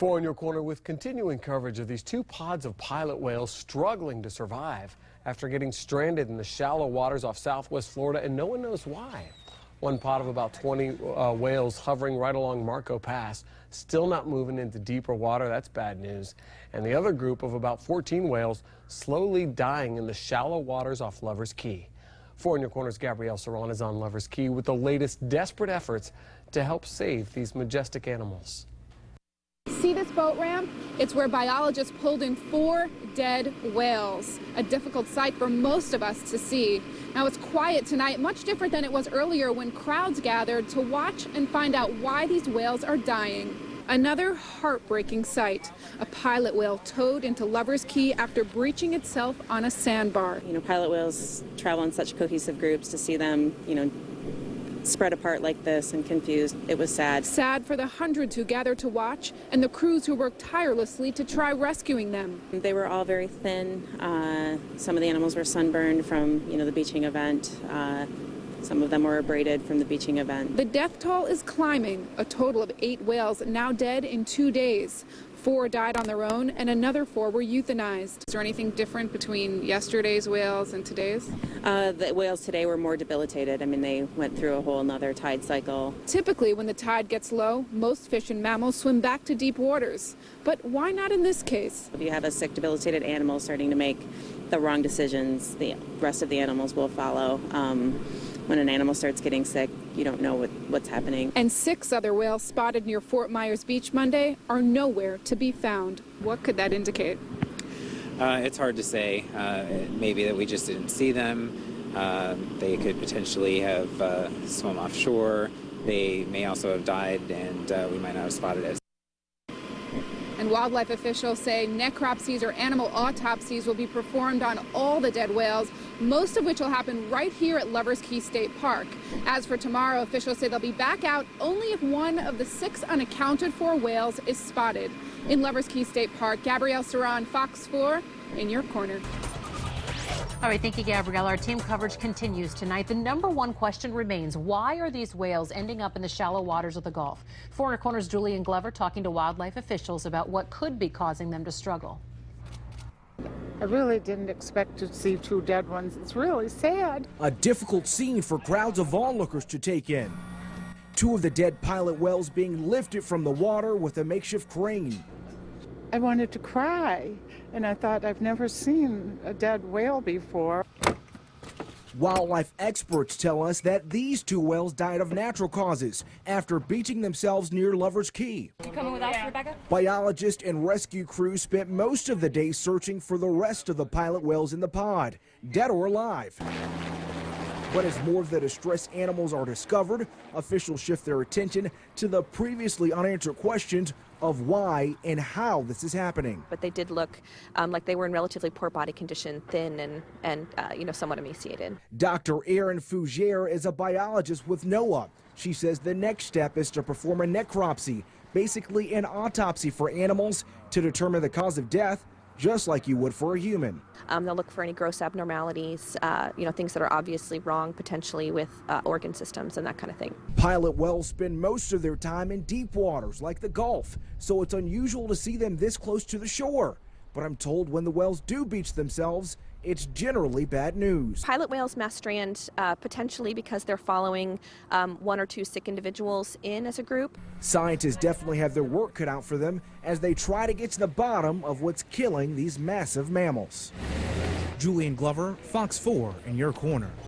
Four in your corner with continuing coverage of these two pods of pilot whales struggling to survive after getting stranded in the shallow waters off southwest Florida, and no one knows why. One pod of about 20 whales hovering right along Marco Pass, still not moving into deeper water. That's bad news. And the other group of about 14 whales slowly dying in the shallow waters off Lover's Key. Four in your corner's Gabrielle Saran is on Lover's Key with the latest desperate efforts to help save these majestic animals. See this boat ramp? It's where biologists pulled in 4 dead whales, a difficult sight for most of us to see. Now it's quiet tonight, much different than it was earlier when crowds gathered to watch and find out why these whales are dying. Another heartbreaking sight, a pilot whale towed into Lover's Key after breaching itself on a sandbar. You know, pilot whales travel in such cohesive groups. To see them, spread apart like this and confused, it was sad. Sad for the hundreds who gathered to watch and the crews who worked tirelessly to try rescuing them. They were all very thin. Some of the animals were sunburned from, the beaching event. Some of them were abraded from the beaching event. The death toll is climbing. A total of 8 whales now dead in 2 days. 4 died on their own, and another 4 were euthanized. Is there anything different between yesterday's whales and today's? The whales today were more debilitated. I mean, they went through a whole nother tide cycle. Typically, when the tide gets low, most fish and mammals swim back to deep waters. But why not in this case? If you have a sick, debilitated animal starting to make the wrong decisions, the rest of the animals will follow. When an animal starts getting sick, you don't know what's happening. And 6 other whales spotted near Fort Myers Beach Monday are nowhere to be found. What could that indicate? It's hard to say. Maybe that we just didn't see them. They could potentially have swum offshore. They may also have died, and we might not have spotted it. And wildlife officials say necropsies or animal autopsies will be performed on all the dead whales, most of which will happen right here at Lover's Key State Park. As for tomorrow, officials say they'll be back out only if one of the 6 unaccounted for whales is spotted. In Lover's Key State Park, Gabrielle Saran, Fox 4, in your corner. All right, thank you, Gabrielle. Our team coverage continues tonight. The #1 question remains, why are these whales ending up in the shallow waters of the Gulf? Four in your corner's Julian Glover talking to wildlife officials about what could be causing them to struggle. I really didn't expect to see 2 dead ones. It's really sad. A difficult scene for crowds of onlookers to take in. 2 of the dead pilot whales being lifted from the water with a makeshift crane. I wanted to cry, and I thought I've never seen a dead whale before. Wildlife experts tell us that these 2 whales died of natural causes after beaching themselves near Lover's Key. You coming with us, Rebecca? Biologists and rescue crews spent most of the day searching for the rest of the pilot whales in the pod, dead or alive. But as more of the distressed animals are discovered, officials shift their attention to the previously unanswered questions of why and how this is happening. But they did look like they were in relatively poor body condition, thin and somewhat emaciated. Dr. Erin Fougere is a biologist with NOAA. She says the next step is to perform a necropsy, basically an autopsy for animals to determine the cause of death, just like you would for a human. They'll look for any gross abnormalities, things that are obviously wrong, potentially with organ systems and that kind of thing. Pilot whales spend most of their time in deep waters like the Gulf, so it's unusual to see them this close to the shore. But I'm told when the whales do beach themselves, it's generally bad news. Pilot whales mass strand potentially because they're following 1 or 2 sick individuals in as a group. Scientists definitely have their work cut out for them as they try to get to the bottom of what's killing these massive mammals. Julian Glover, Fox 4 in your corner.